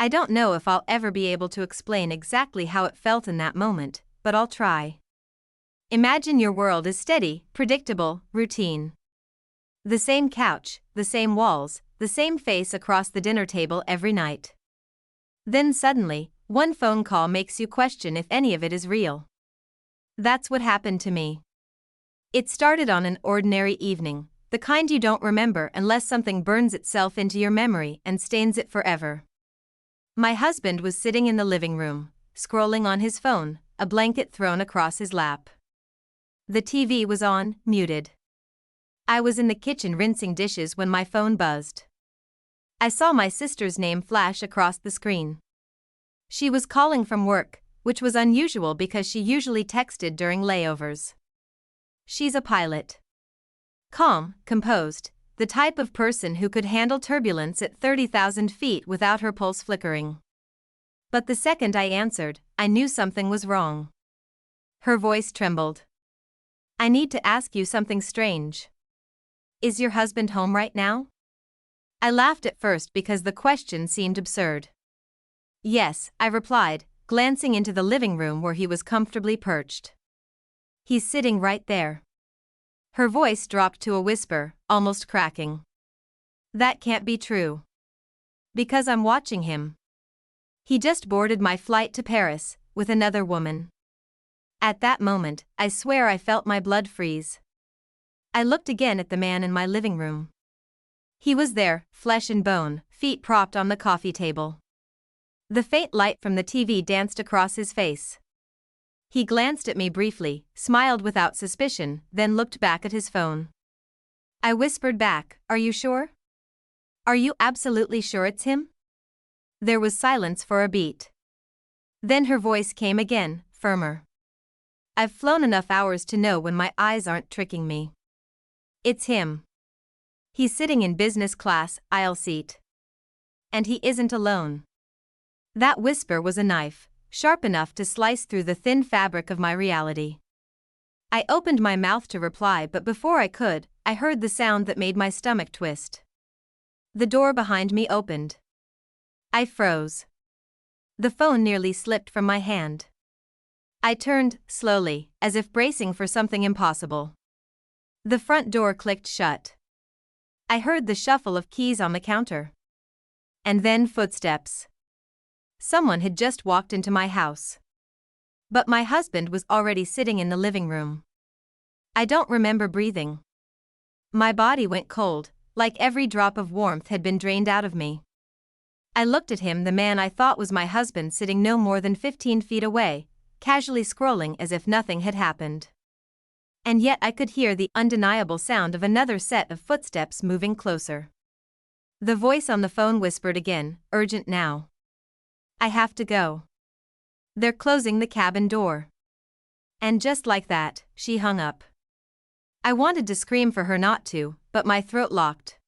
I don't know if I'll ever be able to explain exactly how it felt in that moment, but I'll try. Imagine your world is steady, predictable, routine. The same couch, the same walls, the same face across the dinner table every night. Then suddenly, one phone call makes you question if any of it is real. That's what happened to me. It started on an ordinary evening, the kind you don't remember unless something burns itself into your memory and stains it forever. My husband was sitting in the living room, scrolling on his phone, a blanket thrown across his lap. The TV was on, muted. I was in the kitchen rinsing dishes when my phone buzzed. I saw my sister's name flash across the screen. She was calling from work, which was unusual because she usually texted during layovers. She's a pilot. Calm, composed, the type of person who could handle turbulence at 30,000 feet without her pulse flickering. But the second I answered, I knew something was wrong. Her voice trembled. I need to ask you something strange. Is your husband home right now? I laughed at first because the question seemed absurd. Yes, I replied, glancing into the living room where he was comfortably perched. He's sitting right there. Her voice dropped to a whisper, almost cracking. That can't be true. Because I'm watching him. He just boarded my flight to Paris, with another woman. At that moment, I swear I felt my blood freeze. I looked again at the man in my living room. He was there, flesh and bone, feet propped on the coffee table. The faint light from the TV danced across his face. He glanced at me briefly, smiled without suspicion, then looked back at his phone. I whispered back, "Are you sure? Are you absolutely sure it's him?" There was silence for a beat. Then her voice came again, firmer. I've flown enough hours to know when my eyes aren't tricking me. It's him. He's sitting in business class, aisle seat. And he isn't alone. That whisper was a knife, sharp enough to slice through the thin fabric of my reality. I opened my mouth to reply, but before I could, I heard the sound that made my stomach twist. The door behind me opened. I froze. The phone nearly slipped from my hand. I turned, slowly, as if bracing for something impossible. The front door clicked shut. I heard the shuffle of keys on the counter. And then footsteps. Someone had just walked into my house. But my husband was already sitting in the living room. I don't remember breathing. My body went cold, like every drop of warmth had been drained out of me. I looked at him, the man I thought was my husband, sitting no more than 15 feet away, casually scrolling as if nothing had happened. And yet I could hear the undeniable sound of another set of footsteps moving closer. The voice on the phone whispered again, "Urgent now. I have to go. They're closing the cabin door." And just like that, she hung up. I wanted to scream for her not to, but my throat locked.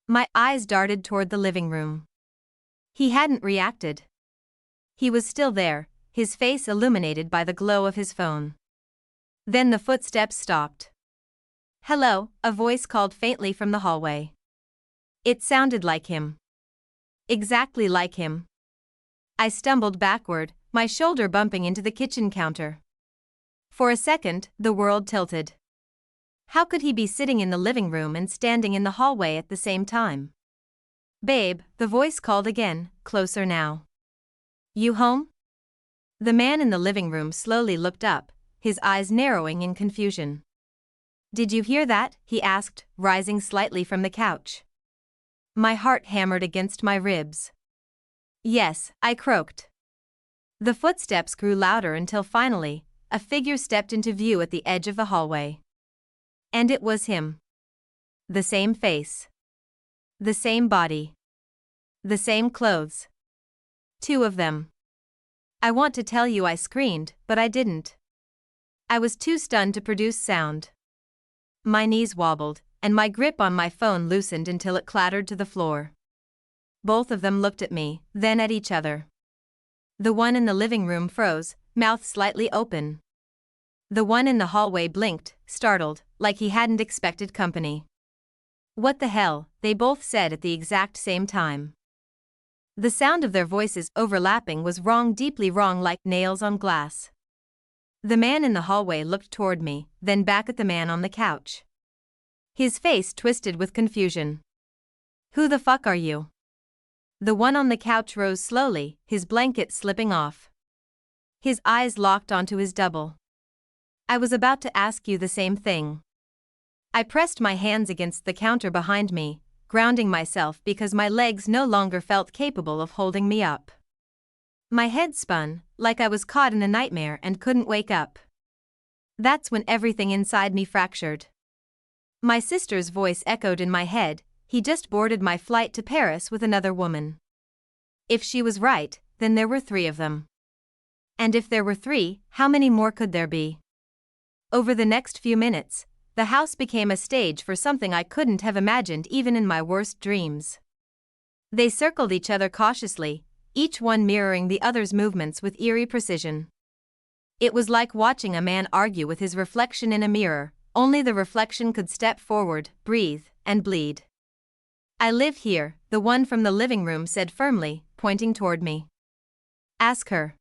My eyes darted toward the living room. He hadn't reacted. He was still there, his face illuminated by the glow of his phone. Then the footsteps stopped. "Hello," a voice called faintly from the hallway. It sounded like him. Exactly like him. I stumbled backward, my shoulder bumping into the kitchen counter. For a second, the world tilted. How could he be sitting in the living room and standing in the hallway at the same time? "Babe," the voice called again, closer now. "You home?" The man in the living room slowly looked up, his eyes narrowing in confusion. "Did you hear that?" he asked, rising slightly from the couch. My heart hammered against my ribs. "Yes," I croaked. The footsteps grew louder until finally, a figure stepped into view at the edge of the hallway. And it was him. The same face. The same body. The same clothes. Two of them. I want to tell you I screamed, but I didn't. I was too stunned to produce sound. My knees wobbled, and my grip on my phone loosened until it clattered to the floor. Both of them looked at me, then at each other. The one in the living room froze, mouth slightly open. The one in the hallway blinked, startled, like he hadn't expected company. "What the hell?" they both said at the exact same time. The sound of their voices overlapping was wrong, deeply wrong, like nails on glass. The man in the hallway looked toward me, then back at the man on the couch. His face twisted with confusion. "Who the fuck are you?" The one on the couch rose slowly, his blanket slipping off. His eyes locked onto his double. "I was about to ask you the same thing." I pressed my hands against the counter behind me, grounding myself because my legs no longer felt capable of holding me up. My head spun, like I was caught in a nightmare and couldn't wake up. That's when everything inside me fractured. My sister's voice echoed in my head, "He just boarded my flight to Paris with another woman." If she was right, then there were 3 of them. And if there were 3, how many more could there be? Over the next few minutes, the house became a stage for something I couldn't have imagined even in my worst dreams. They circled each other cautiously, each one mirroring the other's movements with eerie precision. It was like watching a man argue with his reflection in a mirror, only the reflection could step forward, breathe, and bleed. "I live here," the one from the living room said firmly, pointing toward me. "Ask her.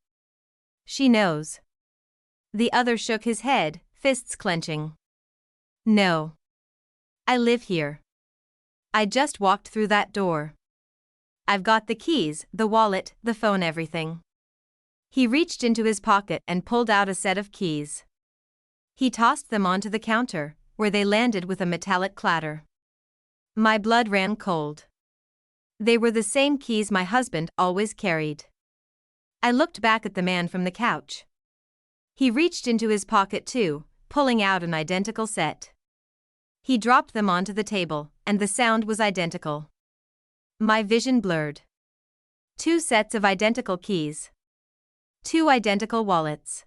She knows." The other shook his head, fists clenching. "No. I live here. I just walked through that door. I've got the keys, the wallet, the phone, everything." He reached into his pocket and pulled out a set of keys. He tossed them onto the counter, where they landed with a metallic clatter. My blood ran cold. They were the same keys my husband always carried. I looked back at the man from the couch. He reached into his pocket too, pulling out an identical set. He dropped them onto the table, and the sound was identical. My vision blurred. 2 sets of identical keys. 2 identical wallets.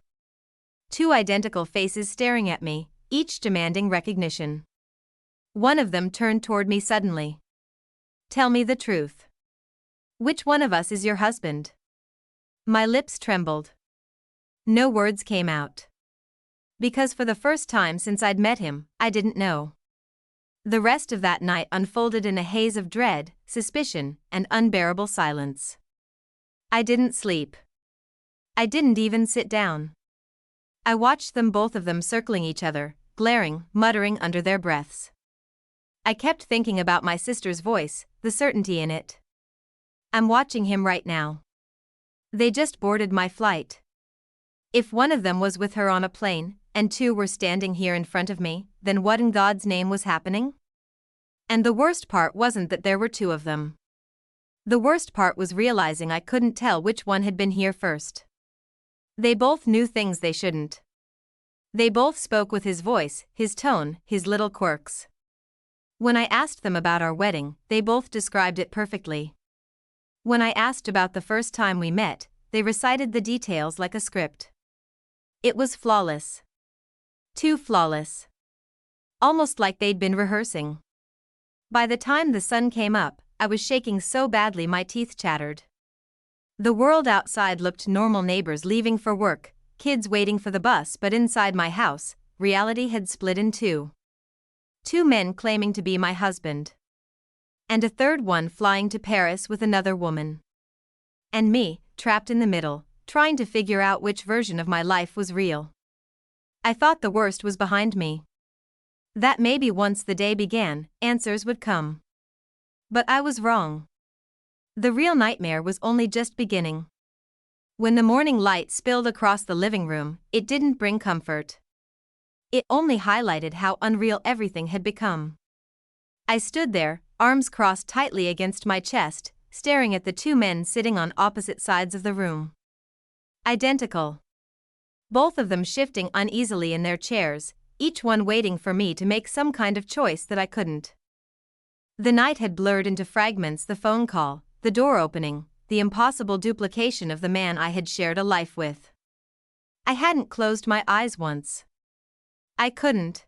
2 identical faces staring at me, each demanding recognition. One of them turned toward me suddenly. "Tell me the truth. Which one of us is your husband?" My lips trembled. No words came out. Because for the first time since I'd met him, I didn't know. The rest of that night unfolded in a haze of dread, suspicion, and unbearable silence. I didn't sleep. I didn't even sit down. I watched both of them circling each other, glaring, muttering under their breaths. I kept thinking about my sister's voice, the certainty in it. "I'm watching him right now. They just boarded my flight. If one of them was with her on a plane, and 2 were standing here in front of me, then what in God's name was happening?" And the worst part wasn't that there were 2 of them. The worst part was realizing I couldn't tell which one had been here first. They both knew things they shouldn't. They both spoke with his voice, his tone, his little quirks. When I asked them about our wedding, they both described it perfectly. When I asked about the first time we met, they recited the details like a script. It was flawless. Too flawless. Almost like they'd been rehearsing. By the time the sun came up, I was shaking so badly my teeth chattered. The world outside looked normal, neighbors leaving for work, kids waiting for the bus, but inside my house, reality had split in 2. 2 men claiming to be my husband. And a third one flying to Paris with another woman. And me, trapped in the middle, trying to figure out which version of my life was real. I thought the worst was behind me. That maybe once the day began, answers would come. But I was wrong. The real nightmare was only just beginning. When the morning light spilled across the living room, it didn't bring comfort. It only highlighted how unreal everything had become. I stood there, arms crossed tightly against my chest, staring at the 2 men sitting on opposite sides of the room. Identical. Both of them shifting uneasily in their chairs, each one waiting for me to make some kind of choice that I couldn't. The night had blurred into fragments: the phone call, the door opening, the impossible duplication of the man I had shared a life with. I hadn't closed my eyes once. I couldn't.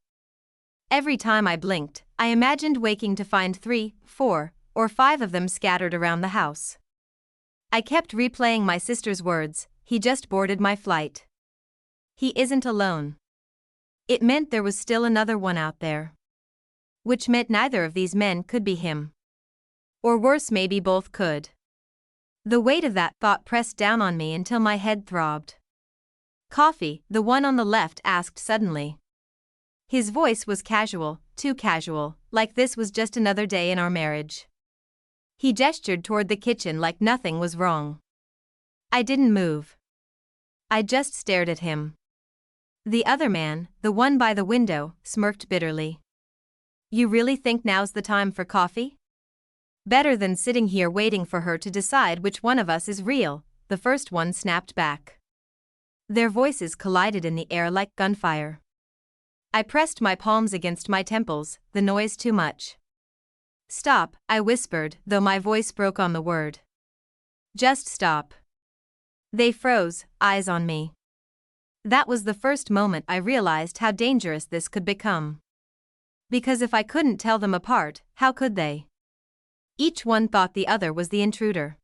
Every time I blinked, I imagined waking to find 3, 4, or 5 of them scattered around the house. I kept replaying my sister's words: "He just boarded my flight. He isn't alone." It meant there was still another one out there. Which meant neither of these men could be him. Or worse, maybe both could. The weight of that thought pressed down on me until my head throbbed. "Coffee?" the one on the left asked suddenly. His voice was casual, too casual, like this was just another day in our marriage. He gestured toward the kitchen like nothing was wrong. I didn't move. I just stared at him. The other man, the one by the window, smirked bitterly. "You really think now's the time for coffee? Better than sitting here waiting for her to decide which one of us is real," the first one snapped back. Their voices collided in the air like gunfire. I pressed my palms against my temples, the noise too much. "Stop," I whispered, though my voice broke on the word. "Just stop." They froze, eyes on me. That was the first moment I realized how dangerous this could become. Because if I couldn't tell them apart, how could they? Each one thought the other was the intruder.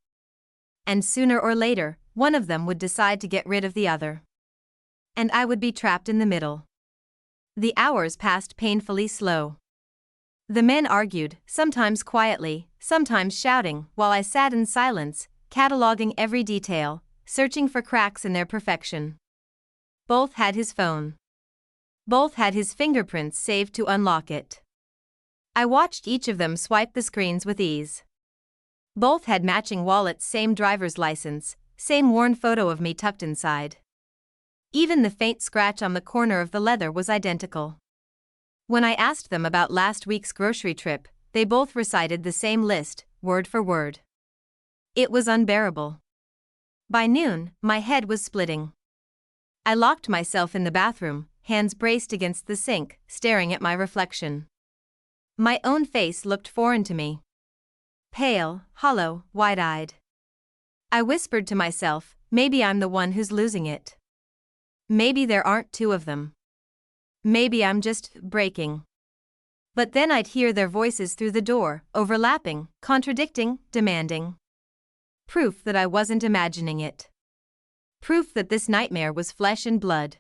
And sooner or later, one of them would decide to get rid of the other. And I would be trapped in the middle. The hours passed painfully slow. The men argued, sometimes quietly, sometimes shouting, while I sat in silence, cataloging every detail, searching for cracks in their perfection. Both had his phone. Both had his fingerprints saved to unlock it. I watched each of them swipe the screens with ease. Both had matching wallets, same driver's license, same worn photo of me tucked inside. Even the faint scratch on the corner of the leather was identical. When I asked them about last week's grocery trip, they both recited the same list, word for word. It was unbearable. By noon, my head was splitting. I locked myself in the bathroom, hands braced against the sink, staring at my reflection. My own face looked foreign to me. Pale, hollow, wide-eyed. I whispered to myself, maybe I'm the one who's losing it. Maybe there aren't two of them. Maybe I'm just breaking. But then I'd hear their voices through the door, overlapping, contradicting, demanding. Proof that I wasn't imagining it. Proof that this nightmare was flesh and blood.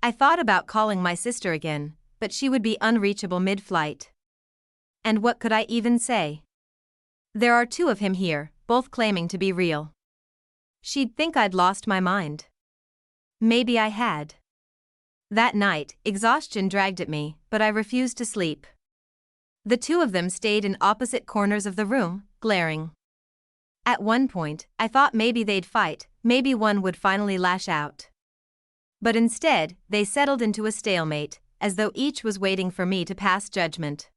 I thought about calling my sister again, but she would be unreachable mid-flight. And what could I even say? There are two of him here, both claiming to be real. She'd think I'd lost my mind. Maybe I had. That night, exhaustion dragged at me, but I refused to sleep. The two of them stayed in opposite corners of the room, glaring. At one point, I thought maybe they'd fight, maybe one would finally lash out. But instead, they settled into a stalemate, as though each was waiting for me to pass judgment.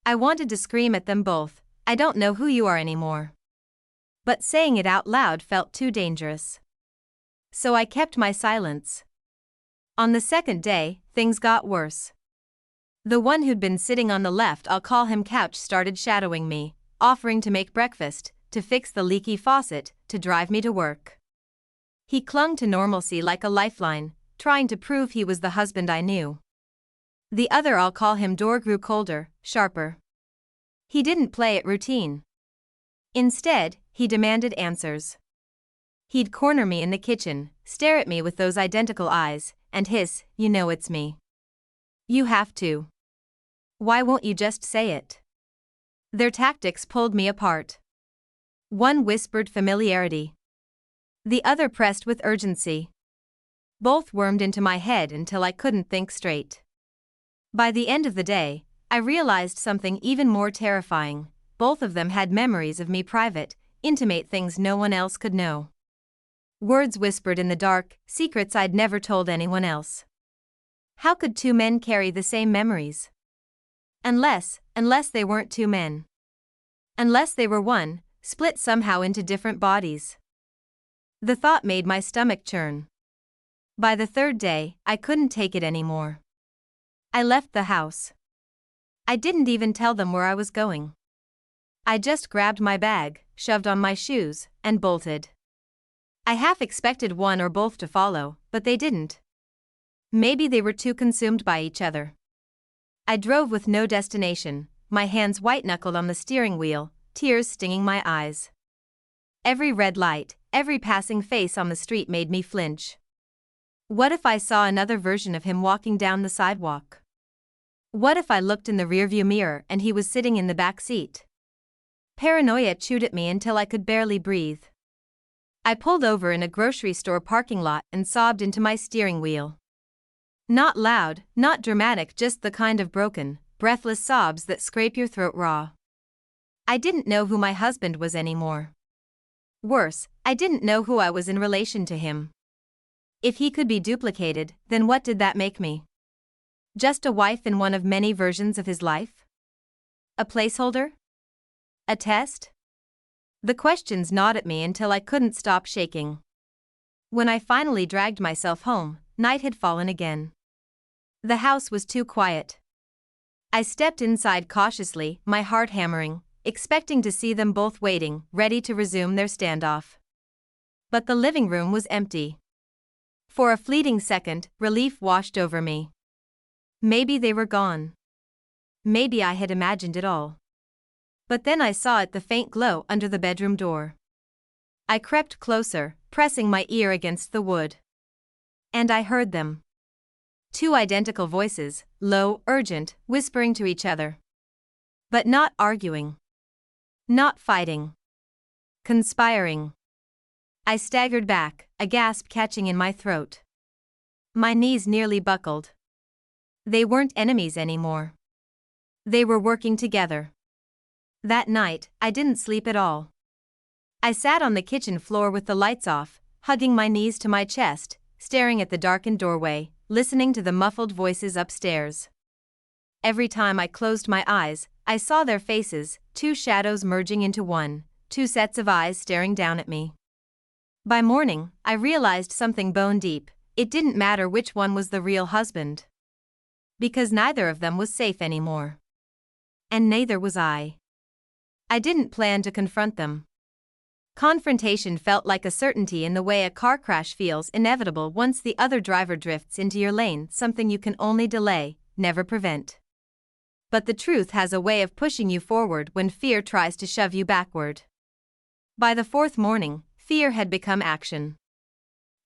I wanted to scream at them both, "I don't know who you are anymore." But saying it out loud felt too dangerous. So I kept my silence. On the second day, things got worse. The one who'd been sitting on the left, I'll call him couch, started shadowing me, offering to make breakfast, to fix the leaky faucet, to drive me to work. He clung to normalcy like a lifeline, trying to prove he was the husband I knew. The other, I'll call him door, grew colder, sharper. He didn't play it routine. Instead, he demanded answers. He'd corner me in the kitchen, stare at me with those identical eyes, and hiss, "You know it's me. You have to. Why won't you just say it?" Their tactics pulled me apart. One whispered familiarity. The other pressed with urgency. Both wormed into my head until I couldn't think straight. By the end of the day, I realized something even more terrifying. Both of them had memories of me, private, intimate things no one else could know. Words whispered in the dark, secrets I'd never told anyone else. How could two men carry the same memories? Unless they weren't two men. Unless they were one, split somehow into different bodies. The thought made my stomach churn. By the third day, I couldn't take it anymore. I left the house. I didn't even tell them where I was going. I just grabbed my bag, shoved on my shoes, and bolted. I half expected one or both to follow, but they didn't. Maybe they were too consumed by each other. I drove with no destination, my hands white-knuckled on the steering wheel, tears stinging my eyes. Every red light, every passing face on the street made me flinch. What if I saw another version of him walking down the sidewalk? What if I looked in the rearview mirror and he was sitting in the back seat? Paranoia chewed at me until I could barely breathe. I pulled over in a grocery store parking lot and sobbed into my steering wheel. Not loud, not dramatic, just the kind of broken, breathless sobs that scrape your throat raw. I didn't know who my husband was anymore. Worse, I didn't know who I was in relation to him. If he could be duplicated, then what did that make me? Just a wife in one of many versions of his life? A placeholder? A test? The questions gnawed at me until I couldn't stop shaking. When I finally dragged myself home, night had fallen again. The house was too quiet. I stepped inside cautiously, my heart hammering, expecting to see them both waiting, ready to resume their standoff. But the living room was empty. For a fleeting second, relief washed over me. Maybe they were gone. Maybe I had imagined it all. But then I saw it, the faint glow under the bedroom door. I crept closer, pressing my ear against the wood. And I heard them. Two identical voices, low, urgent, whispering to each other. But not arguing. Not fighting. Conspiring. I staggered back, a gasp catching in my throat. My knees nearly buckled. They weren't enemies anymore. They were working together. That night, I didn't sleep at all. I sat on the kitchen floor with the lights off, hugging my knees to my chest, staring at the darkened doorway, listening to the muffled voices upstairs. Every time I closed my eyes, I saw their faces, two shadows merging into one, two sets of eyes staring down at me. By morning, I realized something bone deep: it didn't matter which one was the real husband. Because neither of them was safe anymore. And neither was I. I didn't plan to confront them. Confrontation felt like a certainty, in the way a car crash feels inevitable once the other driver drifts into your lane, something you can only delay, never prevent. But the truth has a way of pushing you forward when fear tries to shove you backward. By the fourth morning, fear had become action.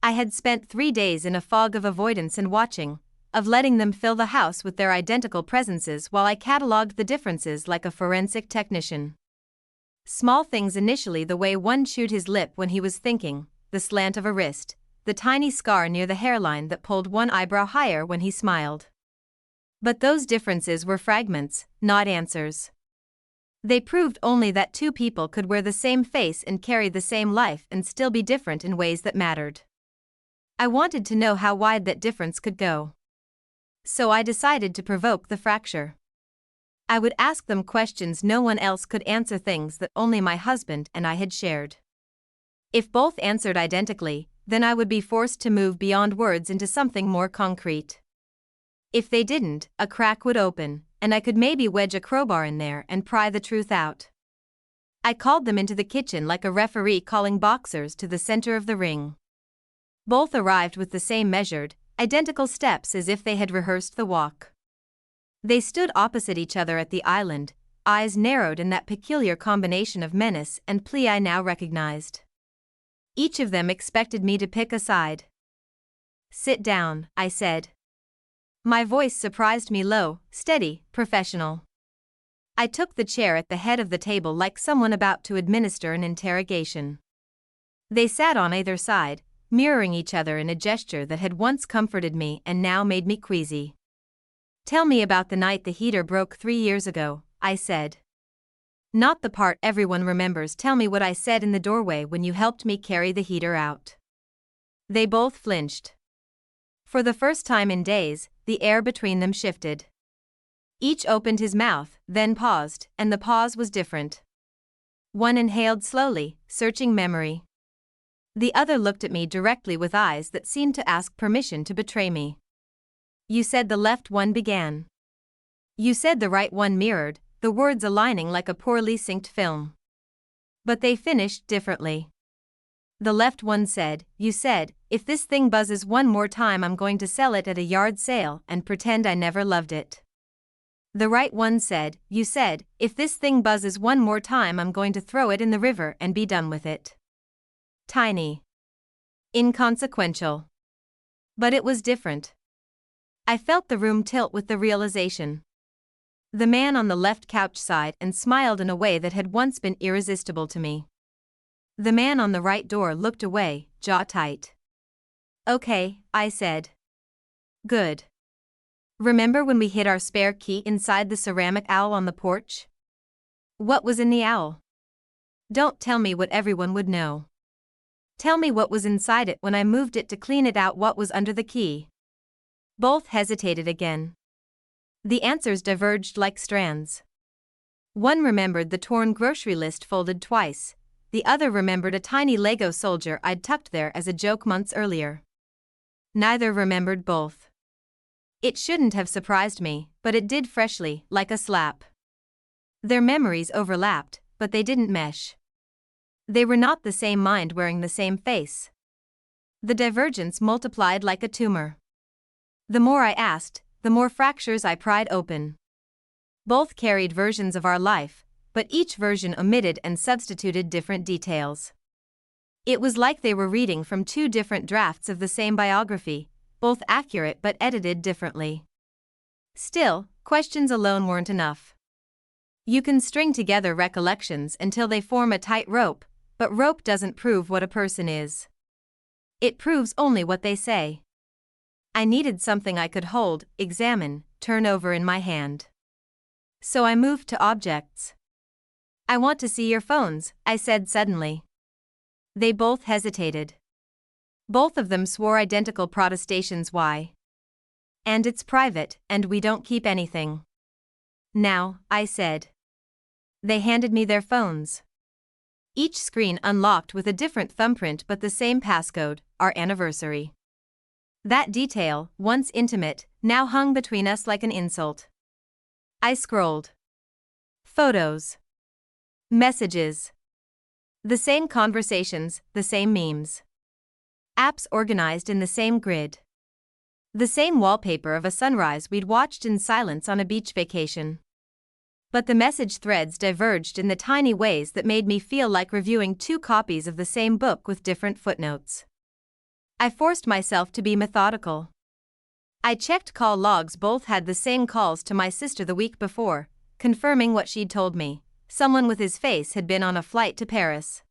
I had spent 3 days in a fog of avoidance and watching, of letting them fill the house with their identical presences while I catalogued the differences like a forensic technician. Small things initially: the way one chewed his lip when he was thinking, the slant of a wrist, the tiny scar near the hairline that pulled one eyebrow higher when he smiled. But those differences were fragments, not answers. They proved only that two people could wear the same face and carry the same life and still be different in ways that mattered. I wanted to know how wide that difference could go. So I decided to provoke the fracture. I would ask them questions no one else could answer, things that only my husband and I had shared. If both answered identically, then I would be forced to move beyond words into something more concrete. If they didn't, a crack would open, and I could maybe wedge a crowbar in there and pry the truth out. I called them into the kitchen like a referee calling boxers to the center of the ring. Both arrived with the same measured, identical steps, as if they had rehearsed the walk. They stood opposite each other at the island, eyes narrowed in that peculiar combination of menace and plea I now recognized. Each of them expected me to pick a side. "Sit down," I said. My voice surprised me, low, steady, professional. I took the chair at the head of the table like someone about to administer an interrogation. They sat on either side, mirroring each other in a gesture that had once comforted me and now made me queasy. "Tell me about the night the heater broke 3 years ago," I said. "Not the part everyone remembers. Tell me what I said in the doorway when you helped me carry the heater out." They both flinched. For the first time in days, the air between them shifted. Each opened his mouth, then paused, and the pause was different. One inhaled slowly, searching memory. The other looked at me directly with eyes that seemed to ask permission to betray me. "You said," the left one began. "You said," the right one mirrored, the words aligning like a poorly synced film. But they finished differently. The left one said, "You said, if this thing buzzes one more time, I'm going to sell it at a yard sale and pretend I never loved it." The right one said, "You said, if this thing buzzes one more time, I'm going to throw it in the river and be done with it." Tiny. Inconsequential. But it was different. I felt the room tilt with the realization. The man on the left couch sighed and smiled in a way that had once been irresistible to me. The man on the right door looked away, jaw tight. Okay, I said. Good. Remember when we hid our spare key inside the ceramic owl on the porch? What was in the owl? Don't tell me what everyone would know. Tell me what was inside it when I moved it to clean it out. What was under the key? Both hesitated again. The answers diverged like strands. One remembered the torn grocery list folded twice, the other remembered a tiny Lego soldier I'd tucked there as a joke months earlier. Neither remembered both. It shouldn't have surprised me, but it did freshly, like a slap. Their memories overlapped, but they didn't mesh. They were not the same mind wearing the same face. The divergence multiplied like a tumor. The more I asked, the more fractures I pried open. Both carried versions of our life, but each version omitted and substituted different details. It was like they were reading from two different drafts of the same biography, both accurate but edited differently. Still, questions alone weren't enough. You can string together recollections until they form a tight rope, but rope doesn't prove what a person is. It proves only what they say. I needed something I could hold, examine, turn over in my hand. So I moved to objects. I want to see your phones, I said suddenly. They both hesitated. Both of them swore identical protestations. Why? And it's private, and we don't keep anything. Now, I said. They handed me their phones. Each screen unlocked with a different thumbprint but the same passcode, our anniversary. That detail, once intimate, now hung between us like an insult. I scrolled. Photos. Messages. The same conversations, the same memes. Apps organized in the same grid. The same wallpaper of a sunrise we'd watched in silence on a beach vacation. But the message threads diverged in the tiny ways that made me feel like reviewing two copies of the same book with different footnotes. I forced myself to be methodical. I checked call logs. Both had the same calls to my sister the week before, confirming what she'd told me. Someone with his face had been on a flight to Paris.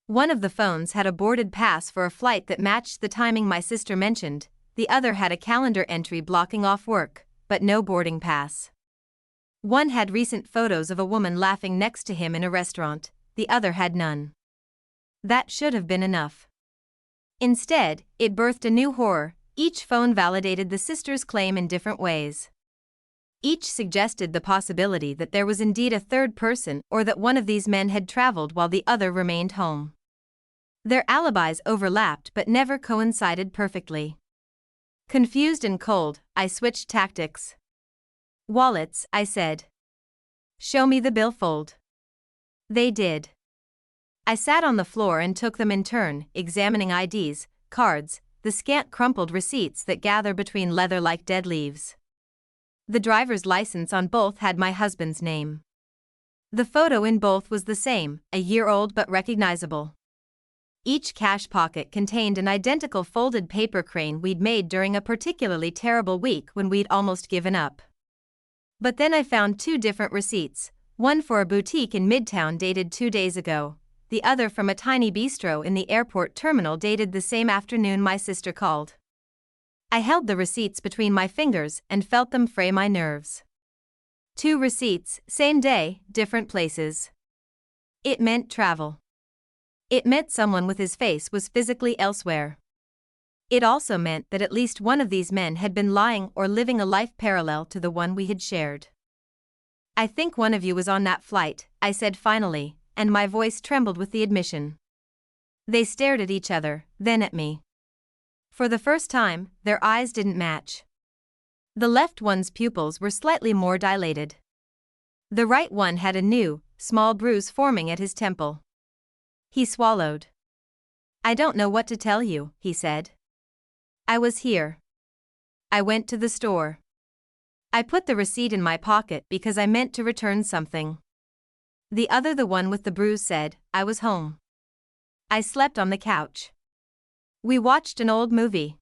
One of the phones had a boarded pass for a flight that matched the timing my sister mentioned, the other had a calendar entry blocking off work, but no boarding pass. One had recent photos of a woman laughing next to him in a restaurant, the other had none. That should have been enough. Instead, it birthed a new horror. Each phone validated the sister's claim in different ways. Each suggested the possibility that there was indeed a third person or that one of these men had traveled while the other remained home. Their alibis overlapped but never coincided perfectly. Confused and cold, I switched tactics. Wallets, I said. Show me the billfold. They did. I sat on the floor and took them in turn, examining IDs, cards, the scant crumpled receipts that gather between leather like dead leaves. The driver's license on both had my husband's name. The photo in both was the same, a year old but recognizable. Each cash pocket contained an identical folded paper crane we'd made during a particularly terrible week when we'd almost given up. But then I found two different receipts, one for a boutique in Midtown dated 2 days ago, the other from a tiny bistro in the airport terminal dated the same afternoon my sister called. I held the receipts between my fingers and felt them fray my nerves. 2 receipts, same day, different places. It meant travel. It meant someone with his face was physically elsewhere. It also meant that at least one of these men had been lying or living a life parallel to the one we had shared. I think one of you was on that flight, I said finally, and my voice trembled with the admission. They stared at each other, then at me. For the first time, their eyes didn't match. The left one's pupils were slightly more dilated. The right one had a new, small bruise forming at his temple. He swallowed. I don't know what to tell you, he said. I was here. I went to the store. I put the receipt in my pocket because I meant to return something. The other, the one with the bruise, said, I was home. I slept on the couch. We watched an old movie.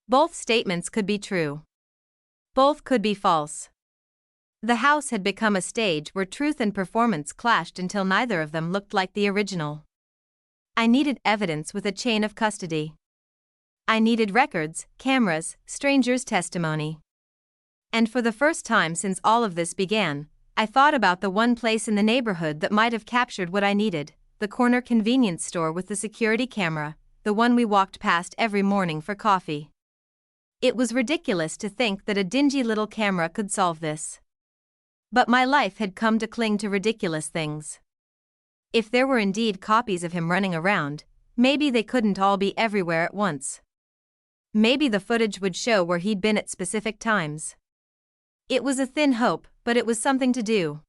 Both statements could be true. Both could be false. The house had become a stage where truth and performance clashed until neither of them looked like the original. I needed evidence with a chain of custody. I needed records, cameras, strangers' testimony. And for the first time since all of this began, I thought about the one place in the neighborhood that might have captured what I needed, the corner convenience store with the security camera, the one we walked past every morning for coffee. It was ridiculous to think that a dingy little camera could solve this. But my life had come to cling to ridiculous things. If there were indeed copies of him running around, maybe they couldn't all be everywhere at once. Maybe the footage would show where he'd been at specific times. It was a thin hope, but it was something to do.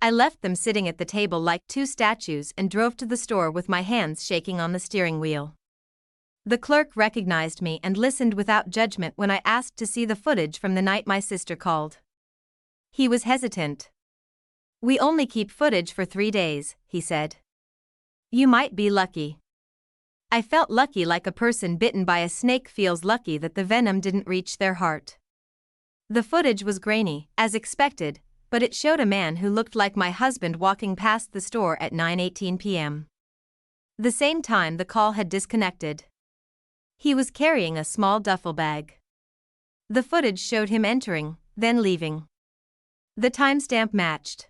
I left them sitting at the table like two statues and drove to the store with my hands shaking on the steering wheel. The clerk recognized me and listened without judgment when I asked to see the footage from the night my sister called. He was hesitant. "We only keep footage for 3 days," he said. "You might be lucky." I felt lucky, like a person bitten by a snake feels lucky that the venom didn't reach their heart. The footage was grainy, as expected, but it showed a man who looked like my husband walking past the store at 9:18 p.m. The same time the call had disconnected. He was carrying a small duffel bag. The footage showed him entering, then leaving. The timestamp matched.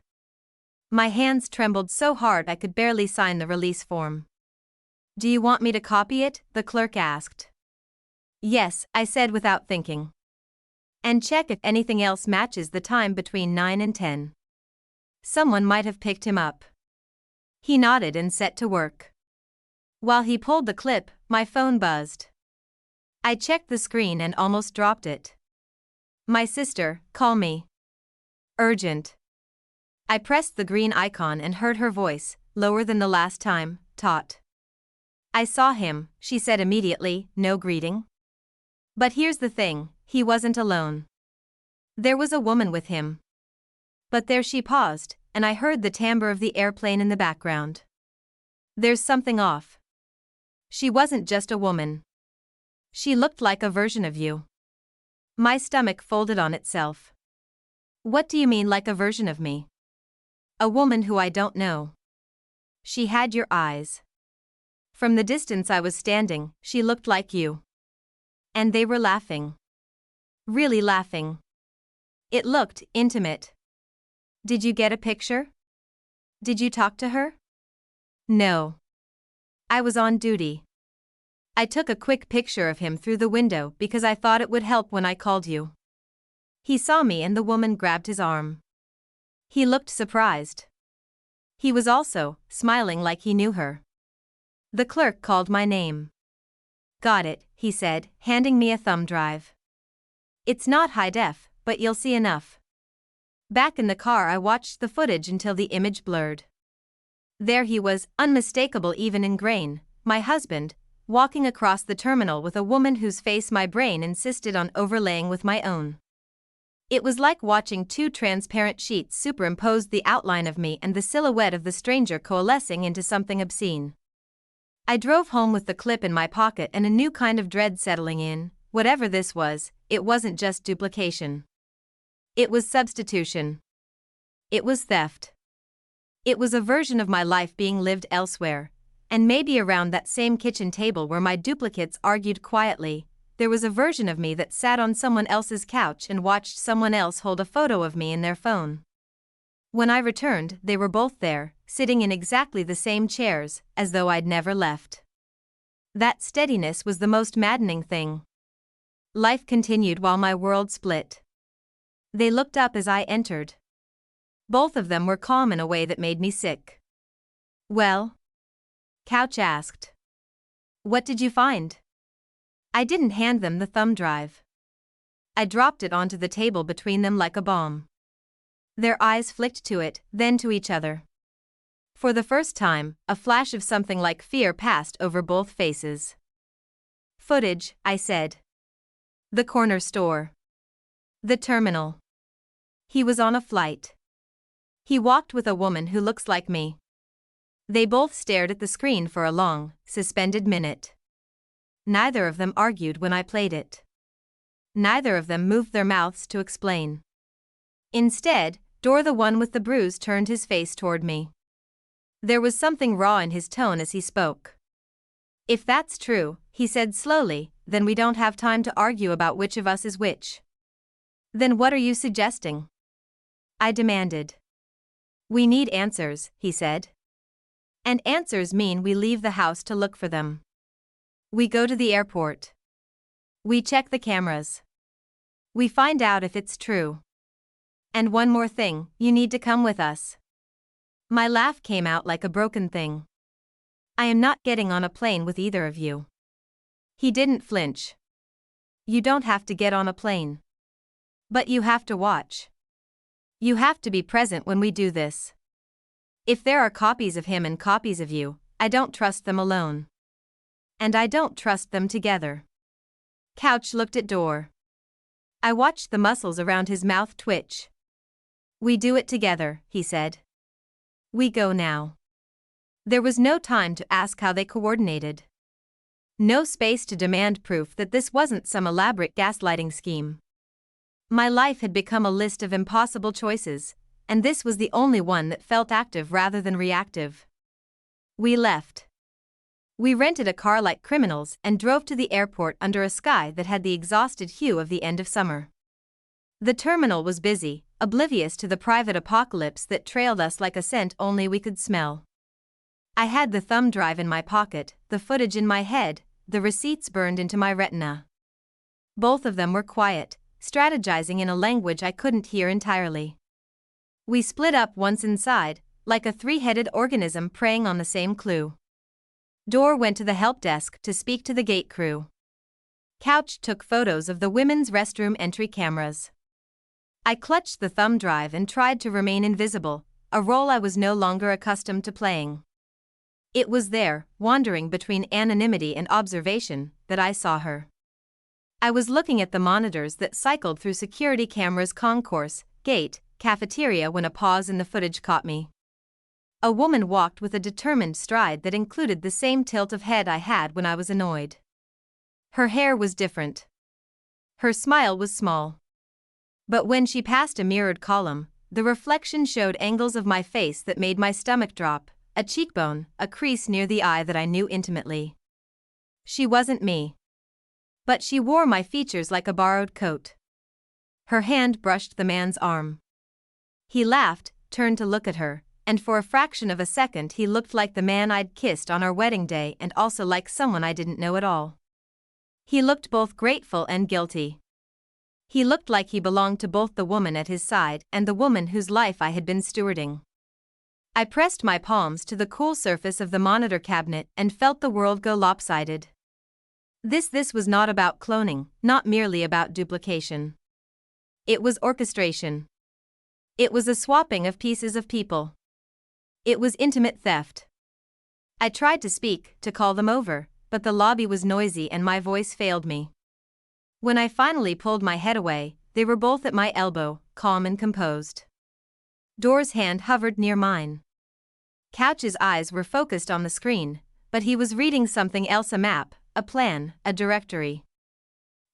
My hands trembled so hard I could barely sign the release form. "Do you want me to copy it?" the clerk asked. "Yes," I said without thinking. "And check if anything else matches the time between 9 and 10. Someone might have picked him up." He nodded and set to work. While he pulled the clip, my phone buzzed. I checked the screen and almost dropped it. "My sister, call me. Urgent." I pressed the green icon and heard her voice, lower than the last time, taut. "I saw him," she said immediately, no greeting. But here's the thing, he wasn't alone. There was a woman with him. But there she paused, and I heard the timbre of the airplane in the background. "There's something off. She wasn't just a woman. She looked like a version of you." My stomach folded on itself. "What do you mean, like a version of me?" "A woman who I don't know." "She had your eyes. From the distance I was standing, she looked like you. And they were laughing. Really laughing. It looked intimate." "Did you get a picture? Did you talk to her?" "No. I was on duty. I took a quick picture of him through the window because I thought it would help when I called you." He saw me and the woman grabbed his arm. He looked surprised. He was also smiling like he knew her. The clerk called my name. "Got it," he said, handing me a thumb drive. "It's not high def, but you'll see enough." Back in the car I watched the footage until the image blurred. There he was, unmistakable even in grain, my husband, walking across the terminal with a woman whose face my brain insisted on overlaying with my own. It was like watching two transparent sheets superimpose the outline of me and the silhouette of the stranger coalescing into something obscene. I drove home with the clip in my pocket and a new kind of dread settling in. Whatever this was, it wasn't just duplication. It was substitution. It was theft. It was a version of my life being lived elsewhere, and maybe around that same kitchen table where my duplicates argued quietly, there was a version of me that sat on someone else's couch and watched someone else hold a photo of me in their phone. When I returned, they were both there, sitting in exactly the same chairs, as though I'd never left. That steadiness was the most maddening thing. Life continued while my world split. They looked up as I entered. Both of them were calm in a way that made me sick. "Well?" Couch asked. "What did you find?" I didn't hand them the thumb drive. I dropped it onto the table between them like a bomb. Their eyes flicked to it, then to each other. For the first time, a flash of something like fear passed over both faces. "Footage," I said. "The corner store. The terminal." He was on a flight. He walked with a woman who looks like me. They both stared at the screen for a long, suspended minute. Neither of them argued when I played it. Neither of them moved their mouths to explain. Instead, Dor, the one with the bruise, turned his face toward me. There was something raw in his tone as he spoke. "If that's true," he said slowly, "then we don't have time to argue about which of us is which." "Then what are you suggesting?" I demanded. "We need answers," he said. "And answers mean we leave the house to look for them. We go to the airport. We check the cameras. We find out if it's true. And one more thing, you need to come with us." My laugh came out like a broken thing. "I am not getting on a plane with either of you." He didn't flinch. "You don't have to get on a plane. But you have to watch. You have to be present when we do this. If there are copies of him and copies of you, I don't trust them alone. And I don't trust them together." Couch looked at Dor. I watched the muscles around his mouth twitch. "We do it together," he said. "We go now." There was no time to ask how they coordinated. No space to demand proof that this wasn't some elaborate gaslighting scheme. My life had become a list of impossible choices, and this was the only one that felt active rather than reactive. We left. We rented a car like criminals and drove to the airport under a sky that had the exhausted hue of the end of summer. The terminal was busy, oblivious to the private apocalypse that trailed us like a scent only we could smell. I had the thumb drive in my pocket, the footage in my head, the receipts burned into my retina. Both of them were quiet, strategizing in a language I couldn't hear entirely. We split up once inside, like a three-headed organism preying on the same clue. Dor went to the help desk to speak to the gate crew. Couch took photos of the women's restroom entry cameras. I clutched the thumb drive and tried to remain invisible, a role I was no longer accustomed to playing. It was there, wandering between anonymity and observation, that I saw her. I was looking at the monitors that cycled through security cameras, concourse, gate, cafeteria when a pause in the footage caught me. A woman walked with a determined stride that included the same tilt of head I had when I was annoyed. Her hair was different. Her smile was small. But when she passed a mirrored column, the reflection showed angles of my face that made my stomach drop, a cheekbone, a crease near the eye that I knew intimately. She wasn't me. But she wore my features like a borrowed coat. Her hand brushed the man's arm. He laughed, turned to look at her, and for a fraction of a second he looked like the man I'd kissed on our wedding day and also like someone I didn't know at all. He looked both grateful and guilty. He looked like he belonged to both the woman at his side and the woman whose life I had been stewarding. I pressed my palms to the cool surface of the monitor cabinet and felt the world go lopsided. This was not about cloning, not merely about duplication. It was orchestration. It was a swapping of pieces of people. It was intimate theft. I tried to speak, to call them over, but the lobby was noisy and my voice failed me. When I finally pulled my head away, they were both at my elbow, calm and composed. Dor's hand hovered near mine. Couch's eyes were focused on the screen, but he was reading something else, a map, a plan, a directory.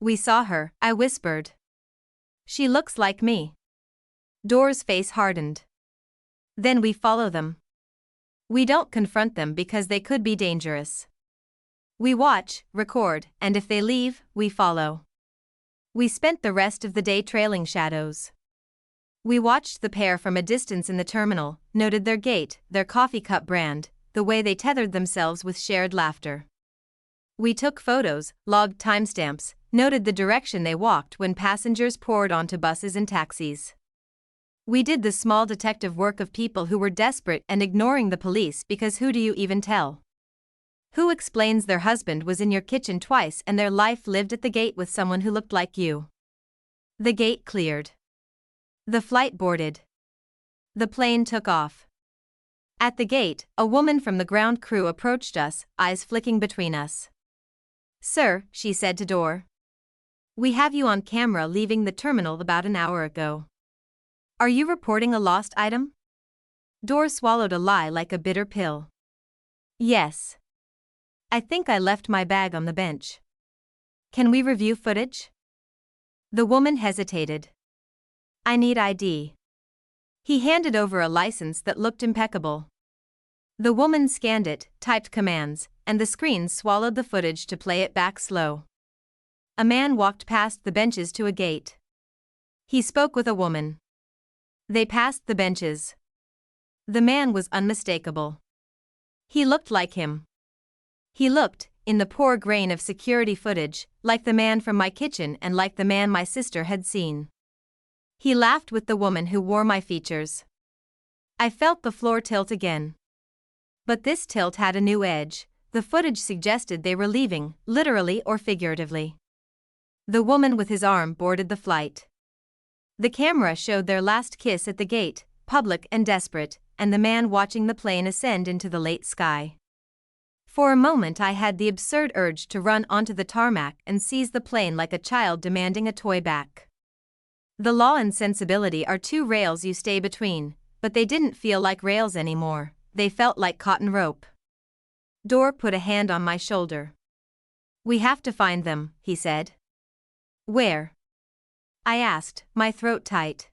"We saw her," I whispered. "She looks like me." Dor's face hardened. "Then we follow them. We don't confront them because they could be dangerous. We watch, record, and if they leave, we follow." We spent the rest of the day trailing shadows. We watched the pair from a distance in the terminal, noted their gait, their coffee cup brand, the way they tethered themselves with shared laughter. We took photos, logged timestamps, noted the direction they walked when passengers poured onto buses and taxis. We did the small detective work of people who were desperate and ignoring the police because who do you even tell? Who explains their husband was in your kitchen twice and their life lived at the gate with someone who looked like you? The gate cleared. The flight boarded. The plane took off. At the gate, a woman from the ground crew approached us, eyes flicking between us. "Sir," she said to Dor. "We have you on camera leaving the terminal about an hour ago. Are you reporting a lost item?" Dor swallowed a lie like a bitter pill. "Yes. I think I left my bag on the bench. Can we review footage?" The woman hesitated. I need ID. He handed over a license that looked impeccable. The woman scanned it, typed commands, and the screen swallowed the footage to play it back slow. A man walked past the benches to a gate. He spoke with a woman. They passed the benches. The man was unmistakable. He looked like him. He looked, in the poor grain of security footage, like the man from my kitchen and like the man my sister had seen. He laughed with the woman who wore my features. I felt the floor tilt again. But this tilt had a new edge. The footage suggested they were leaving, literally or figuratively. The woman with his arm boarded the flight. The camera showed their last kiss at the gate, public and desperate, and the man watching the plane ascend into the late sky. For a moment I had the absurd urge to run onto the tarmac and seize the plane like a child demanding a toy back. The law and sensibility are two rails you stay between, but they didn't feel like rails anymore, they felt like cotton rope. Dor put a hand on my shoulder. We have to find them, he said. Where? I asked, my throat tight.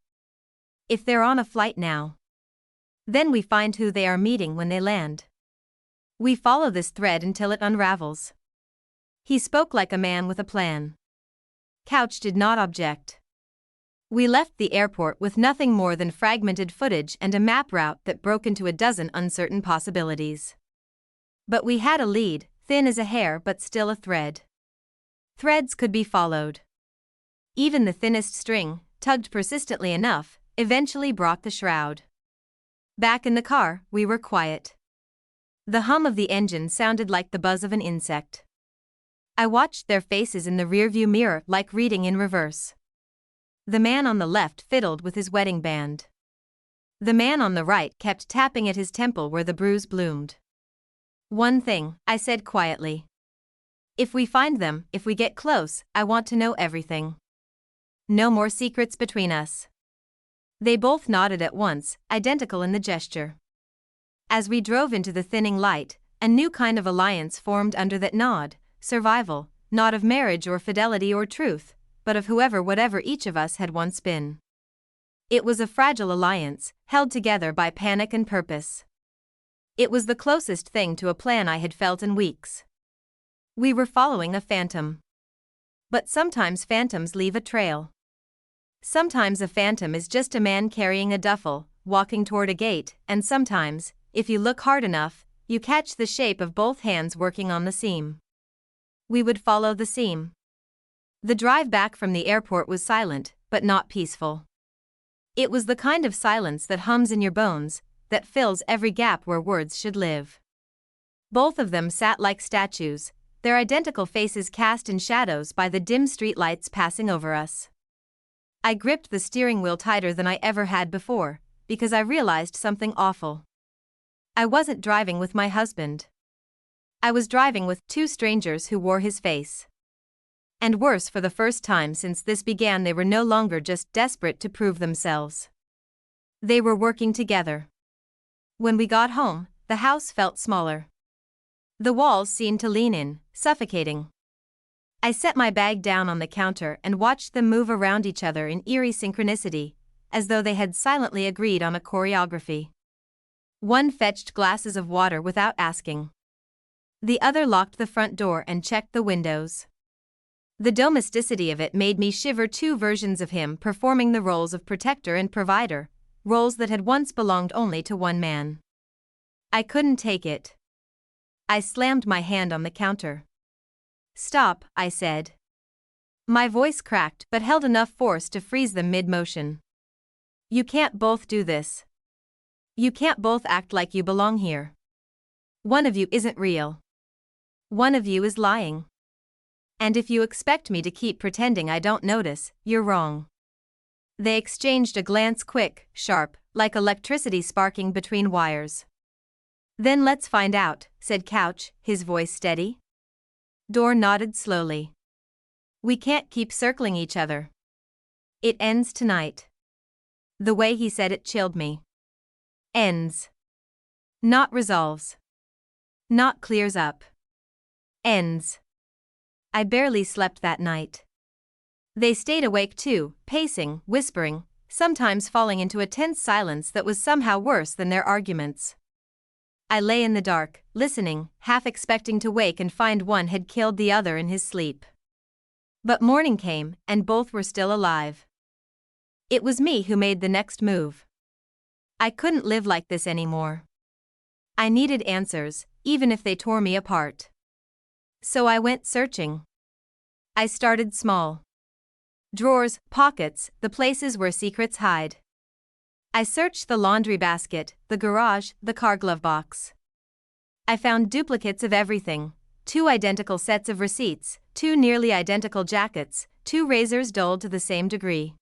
If they're on a flight now. Then we find who they are meeting when they land. We follow this thread until it unravels. He spoke like a man with a plan. Couch did not object. We left the airport with nothing more than fragmented footage and a map route that broke into a dozen uncertain possibilities. But we had a lead, thin as a hair but still a thread. Threads could be followed. Even the thinnest string, tugged persistently enough, eventually brought the shroud. Back in the car, we were quiet. The hum of the engine sounded like the buzz of an insect. I watched their faces in the rearview mirror like reading in reverse. The man on the left fiddled with his wedding band. The man on the right kept tapping at his temple where the bruise bloomed. One thing, I said quietly. If we find them, if we get close, I want to know everything. No more secrets between us. They both nodded at once, identical in the gesture. As we drove into the thinning light, a new kind of alliance formed under that nod, survival, not of marriage or fidelity or truth, but of whatever each of us had once been. It was a fragile alliance, held together by panic and purpose. It was the closest thing to a plan I had felt in weeks. We were following a phantom. But sometimes phantoms leave a trail. Sometimes a phantom is just a man carrying a duffel, walking toward a gate, and sometimes, if you look hard enough, you catch the shape of both hands working on the seam. We would follow the seam. The drive back from the airport was silent, but not peaceful. It was the kind of silence that hums in your bones, that fills every gap where words should live. Both of them sat like statues, their identical faces cast in shadows by the dim streetlights passing over us. I gripped the steering wheel tighter than I ever had before, because I realized something awful. I wasn't driving with my husband. I was driving with two strangers who wore his face. And worse, for the first time since this began, they were no longer just desperate to prove themselves. They were working together. When we got home, the house felt smaller. The walls seemed to lean in, suffocating. I set my bag down on the counter and watched them move around each other in eerie synchronicity, as though they had silently agreed on a choreography. One fetched glasses of water without asking. The other locked the front door and checked the windows. The domesticity of it made me shiver, two versions of him performing the roles of protector and provider, roles that had once belonged only to one man. I couldn't take it. I slammed my hand on the counter. Stop, I said. My voice cracked but held enough force to freeze them mid-motion. You can't both do this. You can't both act like you belong here. One of you isn't real. One of you is lying. And if you expect me to keep pretending I don't notice, you're wrong. They exchanged a glance, quick, sharp, like electricity sparking between wires. Then let's find out, said Couch, his voice steady. Dor nodded slowly. We can't keep circling each other. It ends tonight. The way he said it chilled me. Ends. Not resolves. Not clears up. Ends. I barely slept that night. They stayed awake too, pacing, whispering, sometimes falling into a tense silence that was somehow worse than their arguments. I lay in the dark, listening, half expecting to wake and find one had killed the other in his sleep. But morning came, and both were still alive. It was me who made the next move. I couldn't live like this anymore. I needed answers, even if they tore me apart. So I went searching. I started small. Drawers, pockets, the places where secrets hide. I searched the laundry basket, the garage, the car glove box. I found duplicates of everything: 2 identical sets of receipts, 2 nearly identical jackets, 2 razors dulled to the same degree.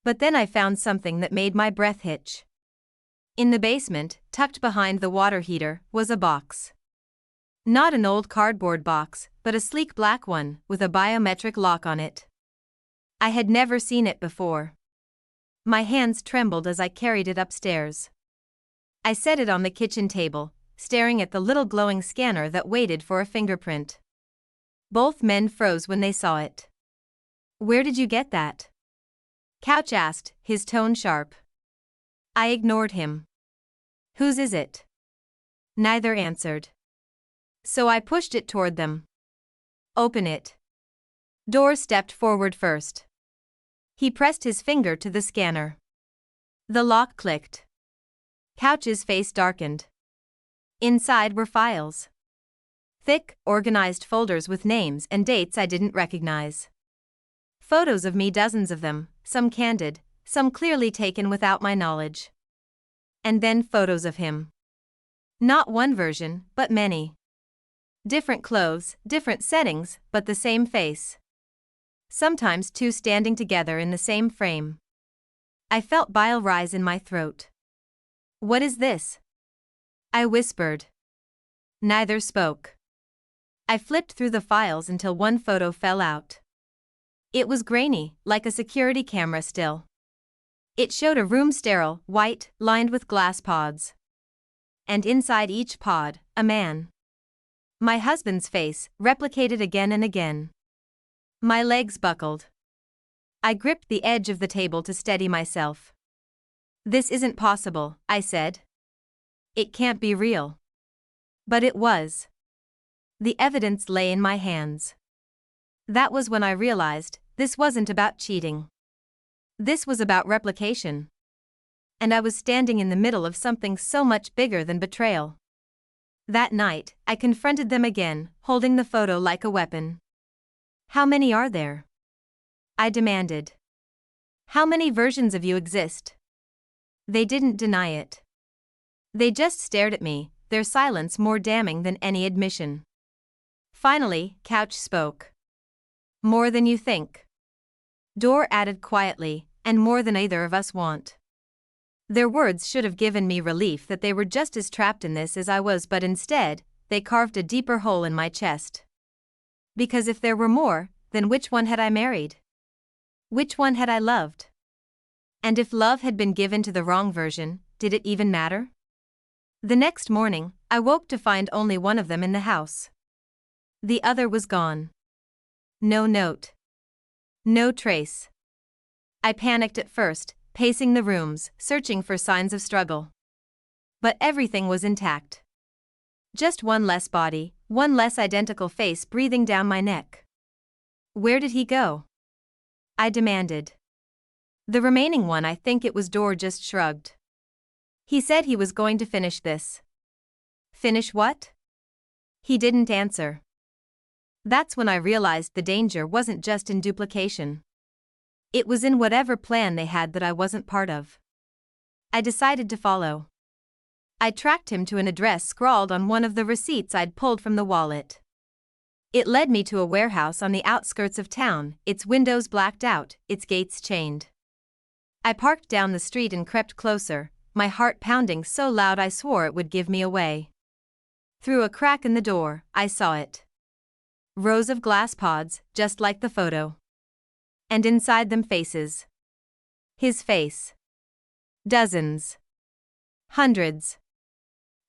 But then I found something that made my breath hitch. In the basement, tucked behind the water heater, was a box. Not an old cardboard box, but a sleek black one, with a biometric lock on it. I had never seen it before. My hands trembled as I carried it upstairs. I set it on the kitchen table, staring at the little glowing scanner that waited for a fingerprint. Both men froze when they saw it. "Where did you get that?" Couch asked, his tone sharp. I ignored him. "Whose is it?" Neither answered. So I pushed it toward them. "Open it." Dor stepped forward first. He pressed his finger to the scanner. The lock clicked. Couch's face darkened. Inside were files. Thick, organized folders with names and dates I didn't recognize. Photos of me, dozens of them, some candid, some clearly taken without my knowledge. And then photos of him. Not one version, but many. Different clothes, different settings, but the same face. Sometimes 2 standing together in the same frame. I felt bile rise in my throat. "What is this?" I whispered. Neither spoke. I flipped through the files until one photo fell out. It was grainy, like a security camera still. It showed a room sterile, white, lined with glass pods. And inside each pod, a man. My husband's face, replicated again and again. My legs buckled. I gripped the edge of the table to steady myself. "This isn't possible," I said. "It can't be real." But it was. The evidence lay in my hands. That was when I realized this wasn't about cheating. This was about replication. And I was standing in the middle of something so much bigger than betrayal. That night, I confronted them again, holding the photo like a weapon. "How many are there?" I demanded. "How many versions of you exist?" They didn't deny it. They just stared at me, their silence more damning than any admission. Finally, Couch spoke. "More than you think." Dor added quietly, "and more than either of us want." Their words should have given me relief that they were just as trapped in this as I was, but instead, they carved a deeper hole in my chest. Because if there were more, then which one had I married? Which one had I loved? And if love had been given to the wrong version, did it even matter? The next morning, I woke to find only one of them in the house. The other was gone. No note. No trace. I panicked at first, pacing the rooms, searching for signs of struggle. But everything was intact. Just one less body, one less identical face breathing down my neck. "Where did he go?" I demanded. The remaining one, I think it was Dor, just shrugged. He said he was going to finish this. Finish what? He didn't answer. That's when I realized the danger wasn't just in duplication. It was in whatever plan they had that I wasn't part of. I decided to follow. I tracked him to an address scrawled on one of the receipts I'd pulled from the wallet. It led me to a warehouse on the outskirts of town, its windows blacked out, its gates chained. I parked down the street and crept closer, my heart pounding so loud I swore it would give me away. Through a crack in the door, I saw it. Rows of glass pods, just like the photo. And inside them faces. His face. Dozens. Hundreds.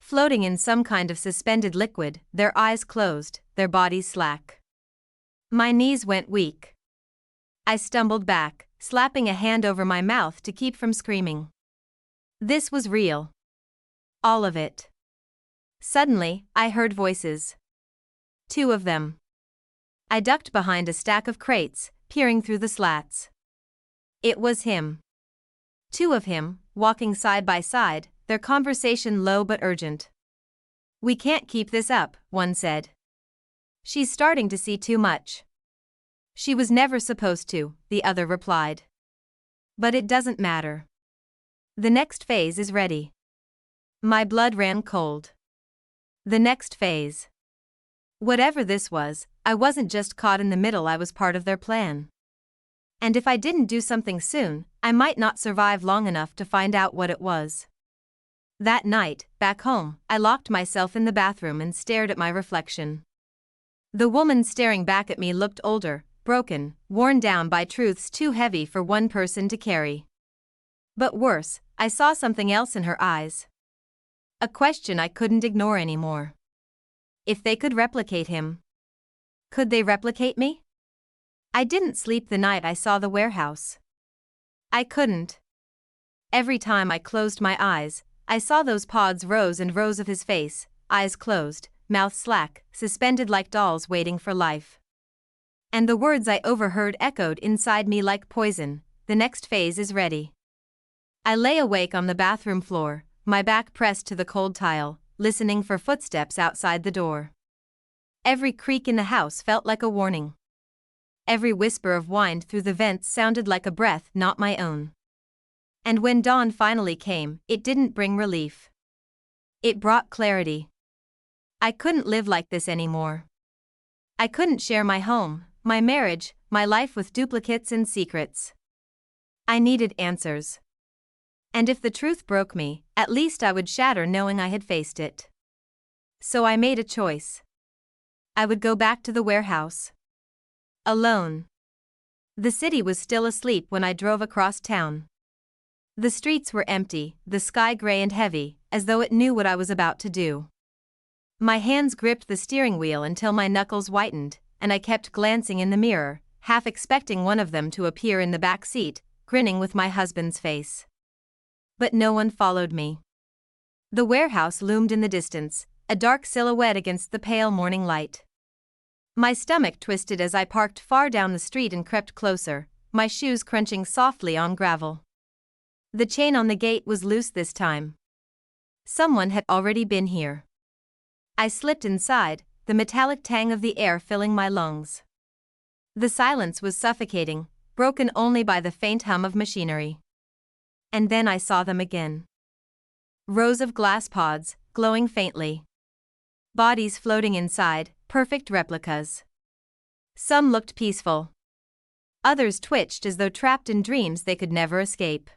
Floating in some kind of suspended liquid, their eyes closed, their bodies slack. My knees went weak. I stumbled back, slapping a hand over my mouth to keep from screaming. This was real. All of it. Suddenly, I heard voices. 2 of them. I ducked behind a stack of crates, peering through the slats. It was him. 2 of him, walking side by side, their conversation low but urgent. "We can't keep this up," one said. "She's starting to see too much." "She was never supposed to," the other replied. "But it doesn't matter. The next phase is ready." My blood ran cold. The next phase. Whatever this was, I wasn't just caught in the middle, I was part of their plan. And if I didn't do something soon, I might not survive long enough to find out what it was. That night, back home, I locked myself in the bathroom and stared at my reflection. The woman staring back at me looked older, broken, worn down by truths too heavy for one person to carry. But worse, I saw something else in her eyes. A question I couldn't ignore anymore. If they could replicate him, could they replicate me? I didn't sleep the night I saw the warehouse. I couldn't. Every time I closed my eyes, I saw those pods, rows and rows of his face, eyes closed, mouth slack, suspended like dolls waiting for life. And the words I overheard echoed inside me like poison: "The next phase is ready." I lay awake on the bathroom floor, my back pressed to the cold tile, listening for footsteps outside the door. Every creak in the house felt like a warning. Every whisper of wind through the vents sounded like a breath not my own. And when dawn finally came, it didn't bring relief. It brought clarity. I couldn't live like this anymore. I couldn't share my home, my marriage, my life with duplicates and secrets. I needed answers. And if the truth broke me, at least I would shatter knowing I had faced it. So I made a choice. I would go back to the warehouse. Alone. The city was still asleep when I drove across town. The streets were empty, the sky gray and heavy, as though it knew what I was about to do. My hands gripped the steering wheel until my knuckles whitened, and I kept glancing in the mirror, half expecting one of them to appear in the back seat, grinning with my husband's face. But no one followed me. The warehouse loomed in the distance, a dark silhouette against the pale morning light. My stomach twisted as I parked far down the street and crept closer, my shoes crunching softly on gravel. The chain on the gate was loose this time. Someone had already been here. I slipped inside, the metallic tang of the air filling my lungs. The silence was suffocating, broken only by the faint hum of machinery. And then I saw them again. Rows of glass pods, glowing faintly. Bodies floating inside, perfect replicas. Some looked peaceful. Others twitched as though trapped in dreams they could never escape.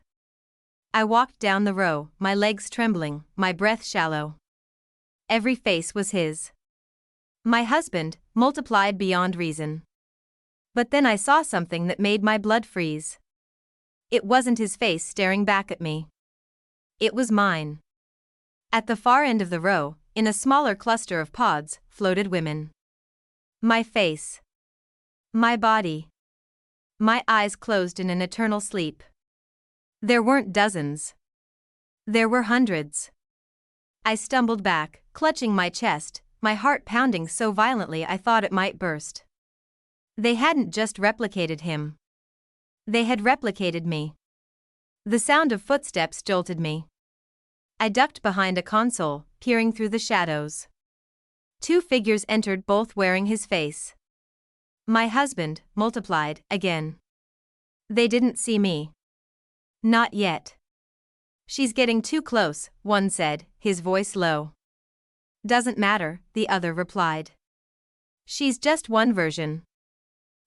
I walked down the row, my legs trembling, my breath shallow. Every face was his. My husband, multiplied beyond reason. But then I saw something that made my blood freeze. It wasn't his face staring back at me. It was mine. At the far end of the row, in a smaller cluster of pods, floated women. My face. My body. My eyes closed in an eternal sleep. There weren't dozens. There were hundreds. I stumbled back, clutching my chest, my heart pounding so violently I thought it might burst. They hadn't just replicated him. They had replicated me. The sound of footsteps jolted me. I ducked behind a console, peering through the shadows. 2 figures entered, both wearing his face. My husband, multiplied, again. They didn't see me. Not yet. "She's getting too close," one said, his voice low. "Doesn't matter," the other replied. "She's just one version.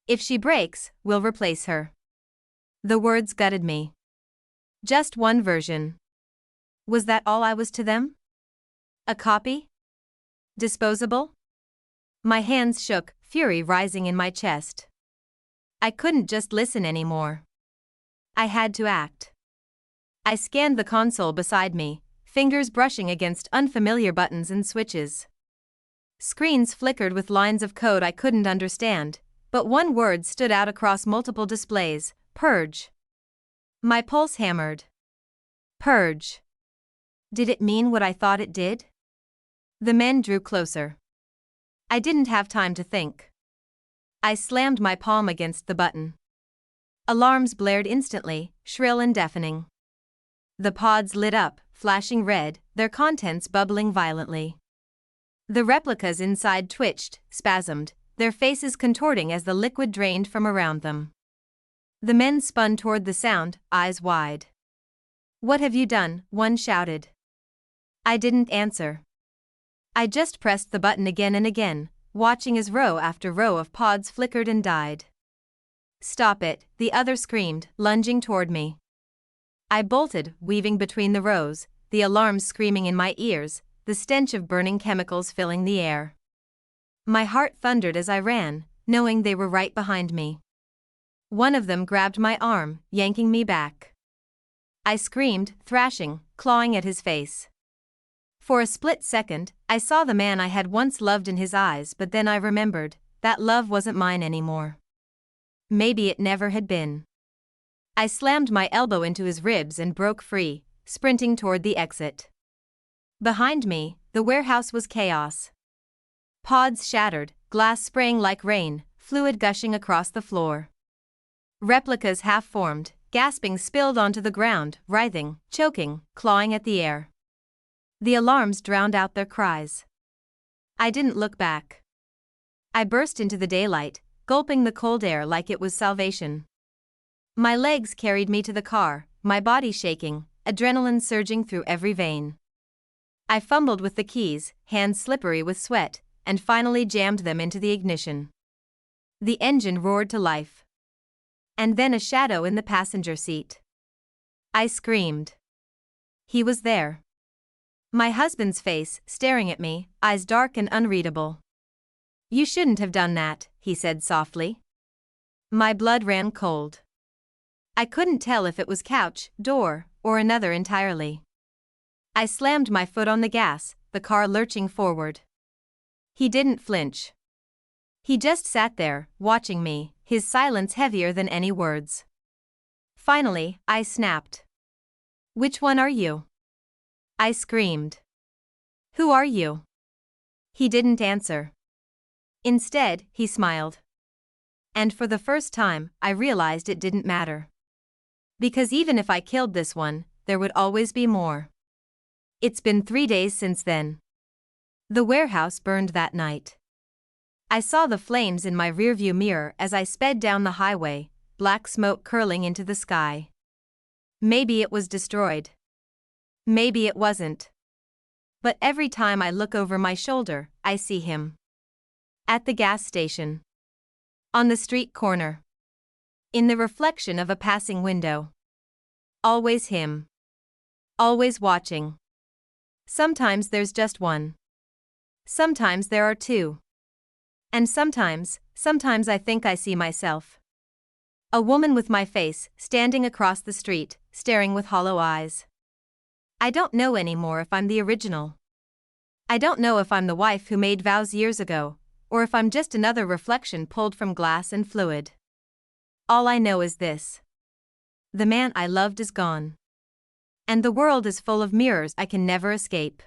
If she breaks, we'll replace her." The words gutted me. Just one version. Was that all I was to them? A copy? Disposable? My hands shook, fury rising in my chest. I couldn't just listen anymore. I had to act. I scanned the console beside me, fingers brushing against unfamiliar buttons and switches. Screens flickered with lines of code I couldn't understand, but one word stood out across multiple displays: Purge. My pulse hammered. Purge. Did it mean what I thought it did? The men drew closer. I didn't have time to think. I slammed my palm against the button. Alarms blared instantly, shrill and deafening. The pods lit up, flashing red, their contents bubbling violently. The replicas inside twitched, spasmed, their faces contorting as the liquid drained from around them. The men spun toward the sound, eyes wide. "What have you done?" one shouted. I didn't answer. I just pressed the button again and again, watching as row after row of pods flickered and died. "Stop it," the other screamed, lunging toward me. I bolted, weaving between the rows, the alarms screaming in my ears, the stench of burning chemicals filling the air. My heart thundered as I ran, knowing they were right behind me. One of them grabbed my arm, yanking me back. I screamed, thrashing, clawing at his face. For a split second, I saw the man I had once loved in his eyes, but then I remembered that love wasn't mine anymore. Maybe it never had been. I slammed my elbow into his ribs and broke free, sprinting toward the exit. Behind me, the warehouse was chaos. Pods shattered, glass spraying like rain, fluid gushing across the floor. Replicas half-formed, gasping spilled onto the ground, writhing, choking, clawing at the air. The alarms drowned out their cries. I didn't look back. I burst into the daylight, gulping the cold air like it was salvation. My legs carried me to the car, my body shaking, adrenaline surging through every vein. I fumbled with the keys, hands slippery with sweat, and finally jammed them into the ignition. The engine roared to life. And then a shadow in the passenger seat. I screamed. He was there. My husband's face, staring at me, eyes dark and unreadable. "You shouldn't have done that," he said softly. My blood ran cold. I couldn't tell if it was couch, door, or another entirely. I slammed my foot on the gas, the car lurching forward. He didn't flinch. He just sat there, watching me, his silence heavier than any words. Finally, I snapped. "Which one are you?" I screamed. "Who are you?" He didn't answer. Instead, he smiled. And for the first time, I realized it didn't matter. Because even if I killed this one, there would always be more. It's been 3 days since then. The warehouse burned that night. I saw the flames in my rearview mirror as I sped down the highway, black smoke curling into the sky. Maybe it was destroyed. Maybe it wasn't. But every time I look over my shoulder, I see him. At the gas station. On the street corner. In the reflection of a passing window. Always him. Always watching. Sometimes there's just one. Sometimes there are two. And sometimes I think I see myself. A woman with my face, standing across the street, staring with hollow eyes. I don't know anymore if I'm the original. I don't know if I'm the wife who made vows years ago, or if I'm just another reflection pulled from glass and fluid. All I know is this. The man I loved is gone. And the world is full of mirrors I can never escape.